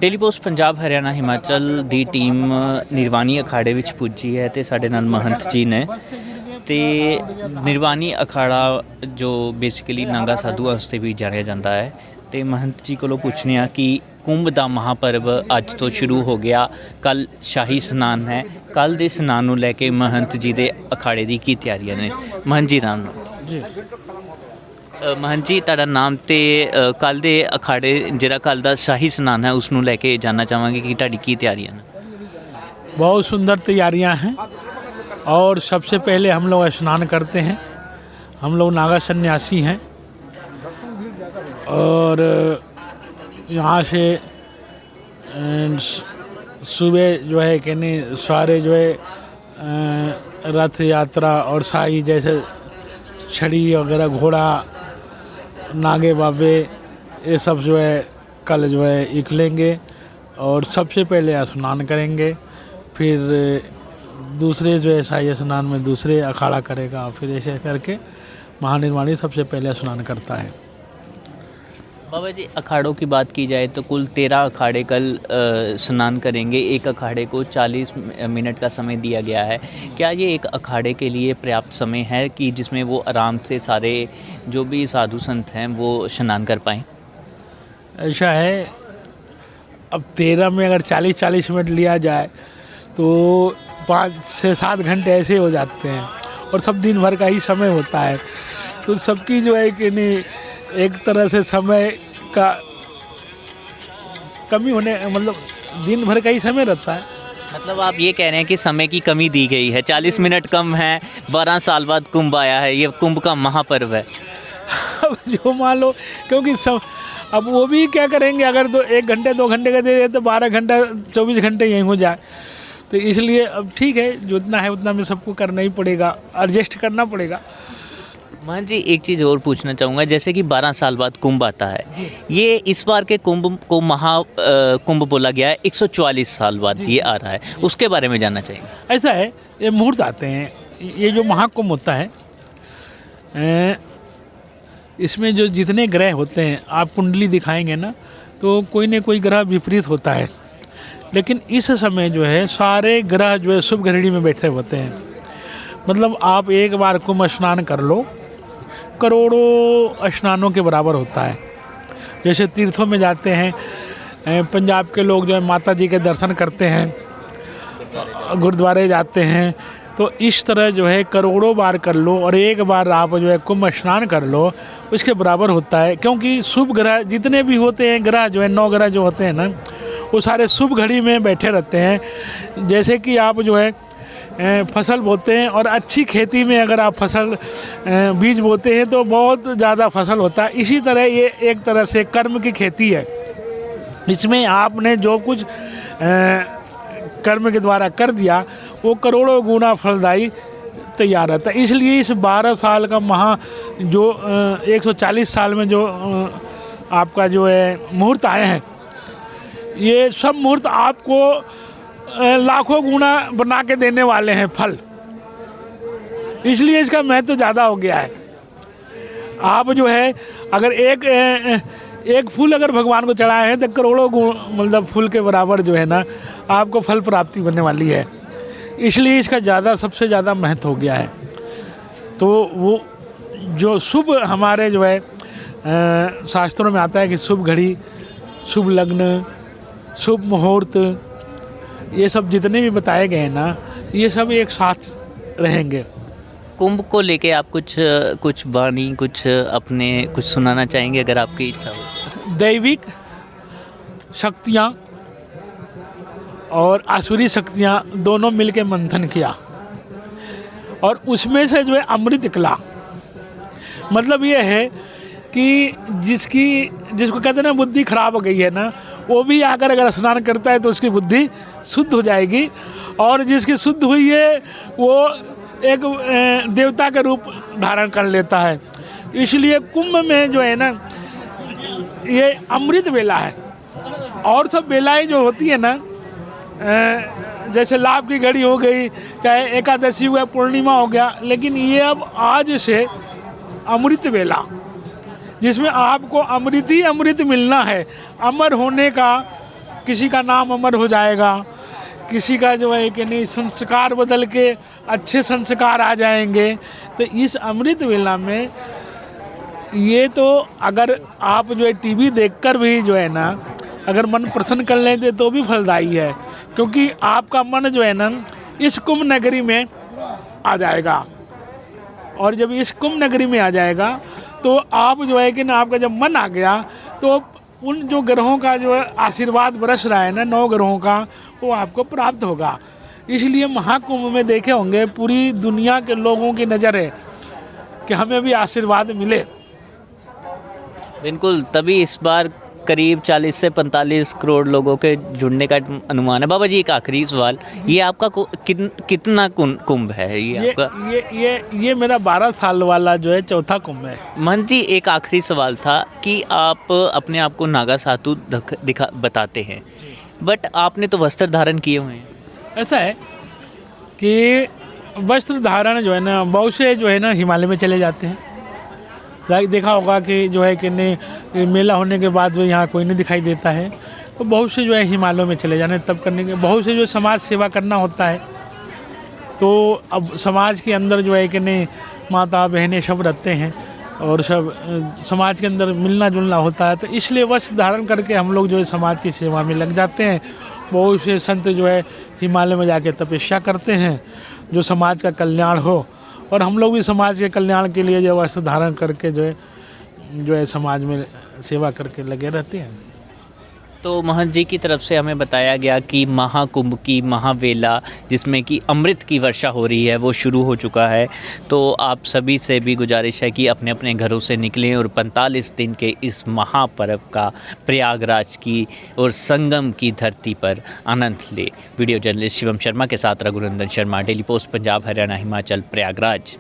ਟੈਲੀਪੋਸਟ ਪੰਜਾਬ ਹਰਿਆਣਾ ਹਿਮਾਚਲ ਦੀ team ਨਿਰਵਾਣੀ ਅਖਾੜੇ ਵਿੱਚ ਪੁੱਜੀ ਹੈ ਤੇ ਸਾਡੇ ਨਾਲ ਮਹੰਤ ਜੀ ਨੇ ਤੇ ਨਿਰਵਾਣੀ ਅਖਾੜਾ ਜੋ ਬੇਸਿਕਲੀ ਨਾਗਾ ਸਾਧੂ ਵਾਸਤੇ ਵੀ ਜਾਣਿਆ ਜਾਂਦਾ ਹੈ ਤੇ ਮਹੰਤ ਜੀ ਕੋਲੋਂ ਪੁੱਛਨੇ ਆ ਕਿ ਕੁੰਭ ਦਾ ਮਹਾਪਰਵ ਅੱਜ ਤੋਂ ਸ਼ੁਰੂ ਹੋ ਗਿਆ। ਕੱਲ ਸ਼ਾਹੀ ਇਸ਼ਨਾਨ ਹੈ। ਕੱਲ ਦੇ ਇਸ਼ਨਾਨ ਨੂੰ ਲੈ ਕੇ ਮਹੰਤ ਜੀ ਦੇ ਅਖਾੜੇ ਦੀ ਕੀ ਤਿਆਰੀਆਂ ਨੇ? ਮਹੰਤ ਜੀ ਰਾਮ ਜੀ ਮਹੰਤ ਜੀ ਤੁਹਾਡਾ ਨਾਮ ਤੇ ਕੱਲ ਦੇ ਅਖਾੜੇ ਜਿਹੜਾ ਕੱਲ ਦਾ ਸ਼ਾਹੀ ਇਸ਼ਨਾਨ ਹੈ ਉਸ ਨੂੰ ਲੈ ਕੇ ਜਾਨਣਾ ਚਾਹਾਂਗੇ कि ਤੁਹਾਡੀ ਕੀ ਤਿਆਰੀਆਂ ਨੇ? बहुत सुंदर तैयारियां हैं और सबसे पहले हम लोग स्नान करते हैं। हम लोग नागा सन्यासी हैं और यहाँ से सुबह जो है कि नहीं सारे जो है रथ यात्रा और शाही जैसे छड़ी वगैरह घोड़ा नागे बाबे ये सब जो है कल जो है निकलेंगे और सबसे पहले स्नान करेंगे। फिर दूसरे जो है शाही स्नान में दूसरे अखाड़ा करेगा। फिर ऐसे करके महानिर्वाणी सबसे पहले स्नान करता है। बाबा जी अखाड़ों की बात की जाए तो कुल 13 अखाड़े कल स्नान करेंगे। एक अखाड़े को 40 मिनट का समय दिया गया है। क्या ये एक अखाड़े के लिए पर्याप्त समय है कि जिसमें वो आराम से सारे जो भी साधु संत हैं वो स्नान कर पाएँ? ऐसा है, अब 13 में अगर 40 मिनट लिया जाए तो 5 से 7 घंटे ऐसे हो जाते हैं और सब दिन भर का ही समय होता है। तो सबकी जो है कि नहीं एक तरह से समय का कमी होने मतलब दिन भर का ही समय रहता है। मतलब आप ये कह रहे हैं कि समय की कमी दी गई है, 40 मिनट कम है। 12 साल बाद कुंभ आया है, ये कुंभ का महापर्व है। अब जो मान लो क्योंकि सब अब वो भी क्या करेंगे, अगर 1 घंटे 2 घंटे का दे दे तो 12 घंटा 24 घंटे यहीं हो जाए। तो इसलिए अब ठीक है, जो इतना है उतना में सबको करना ही पड़ेगा, एडजस्ट करना पड़ेगा। मान जी एक चीज़ और पूछना चाहूँगा, जैसे कि 12 साल बाद कुंभ आता है, ये इस बार के कुंभ को कुंभ बोला गया है, 144 साल बाद ये आ रहा है, उसके बारे में जानना चाहिए। ऐसा है, ये मुहूर्त आते हैं, ये जो महाकुंभ होता है इसमें जो जितने ग्रह होते हैं आप कुंडली दिखाएंगे ना तो कोई न कोई ग्रह विपरीत होता है। लेकिन इस समय जो है सारे ग्रह जो है शुभ घड़ी में बैठे होते हैं। मतलब आप एक बार कुंभ स्नान कर लो, करोड़ों स्नानों के बराबर होता है। जैसे तीर्थों में जाते हैं, पंजाब के लोग जो है माता जी के दर्शन करते हैं, गुरुद्वारे जाते हैं, तो इस तरह जो है करोड़ों बार कर लो और एक बार आप जो है कुंभ स्नान कर लो, उसके बराबर होता है। क्योंकि शुभ ग्रह जितने भी होते हैं, ग्रह जो है 9 ग्रह जो होते हैं ना, वो सारे शुभ घड़ी में बैठे रहते हैं। जैसे कि आप जो है फसल बोते हैं और अच्छी खेती में अगर आप फसल बीज बोते हैं तो बहुत ज़्यादा फसल होता है। इसी तरह ये एक तरह से कर्म की खेती है। इसमें आपने जो कुछ कर्म के द्वारा कर दिया वो करोड़ों गुना फलदायी तैयार रहता है। इसलिए इस 12 साल का जो 140 साल में जो आपका जो है मुहूर्त आए हैं, ये सब मुहूर्त आपको लाखों गुना बना के देने वाले हैं फल। इसलिए इसका महत्व ज़्यादा हो गया है। आप जो है अगर एक फूल अगर भगवान को चढ़ाए हैं तो करोड़ों मतलब फूल के बराबर जो है ना आपको फल प्राप्ति बनने वाली है। इसलिए इसका सबसे ज़्यादा महत्व हो गया है। तो वो जो शुभ हमारे जो है शास्त्रों में आता है कि शुभ घड़ी, शुभ लग्न, शुभ मुहूर्त, ये सब जितने भी बताए गए हैं ना, ये सब एक साथ रहेंगे। कुंभ को लेके आप कुछ वाणी अपने कुछ सुनाना चाहेंगे अगर आपकी इच्छा हो? दैविक शक्तियाँ और आसुरी शक्तियाँ दोनों मिलके मंथन किया और उसमें से जो है अमृत निकला। मतलब ये है कि जिसको कहते हैं ना बुद्धि खराब हो गई है ना, वो भी आकर अगर स्नान करता है तो उसकी बुद्धि शुद्ध हो जाएगी। और जिसकी शुद्ध हुई है वो एक देवता का रूप धारण कर लेता है। इसलिए कुंभ में जो है ना ये अमृत वेला है। और सब वेलाएं जो होती है ना, जैसे लाभ की घड़ी हो गई, चाहे एकादशी हुआ, पूर्णिमा हो गया, लेकिन ये अब आज से अमृत वेला, जिसमें आपको अमृत ही अमृत मिलना है। अमर होने का किसी का नाम अमर हो जाएगा, किसी का जो है कि नहीं संस्कार बदल के अच्छे संस्कार आ जाएंगे। तो इस अमृत वेला में ये तो अगर आप जो है टीवी देखकर भी जो है ना अगर मन प्रसन्न कर लेते तो भी फलदायी है, क्योंकि आपका मन जो है ना इस कुंभ नगरी में आ जाएगा। और जब इस कुंभ नगरी में आ जाएगा तो आप जो है कि ना आपका जब मन आ गया तो उन जो ग्रहों का जो है आशीर्वाद बरस रहा है ना 9 ग्रहों का, वो आपको प्राप्त होगा। इसलिए महाकुंभ में देखे होंगे पूरी दुनिया के लोगों की नज़र है कि हमें भी आशीर्वाद मिले। बिल्कुल, तभी इस बार करीब 40 से 45 करोड़ लोगों के जुड़ने का अनुमान है। बाबा जी एक आखिरी सवाल, ये आपका कितना कुंभ है ये आपका? ये मेरा 12 साल वाला जो है चौथा कुंभ है। महंत जी एक आखिरी सवाल था कि आप अपने आप को नागा साधु बताते हैं, बट आपने तो वस्त्र धारण किए हुए हैं। ऐसा है कि वस्त्र धारण जो है ना बहुत से जो है ना हिमालय में चले जाते हैं। देखा होगा कि जो है कि नहीं मेला होने के बाद जो यहाँ कोई नहीं दिखाई देता है, तो बहुत से जो है हिमालयों में चले जाने तब करने के। बहुत से जो समाज सेवा करना होता है, तो अब समाज के अंदर जो है कि नहीं माता बहनें सब रहते हैं और सब समाज के अंदर मिलना जुलना होता है, तो इसलिए वस्त्र धारण करके हम लोग जो है समाज की सेवा में लग जाते हैं। बहुत से संत जो है हिमालय में जाके तपस्या करते हैं जो समाज का कल्याण हो, और हम लोग भी समाज के कल्याण के लिए जो वस्त्र धारण करके जो है समाज में सेवा करके लगे रहते हैं। तो महंत जी की तरफ से हमें बताया गया कि महाकुंभ की महावेला जिसमें कि अमृत की वर्षा हो रही है वो शुरू हो चुका है। तो आप सभी से भी गुजारिश है कि अपने अपने घरों से निकलें और 45 दिन के इस महापर्व का प्रयागराज की और संगम की धरती पर आनंद ले। वीडियो जर्नलिस्ट शिवम शर्मा के साथ रघुनंदन शर्मा, डेली पोस्ट पंजाब हरियाणा हिमाचल प्रयागराज।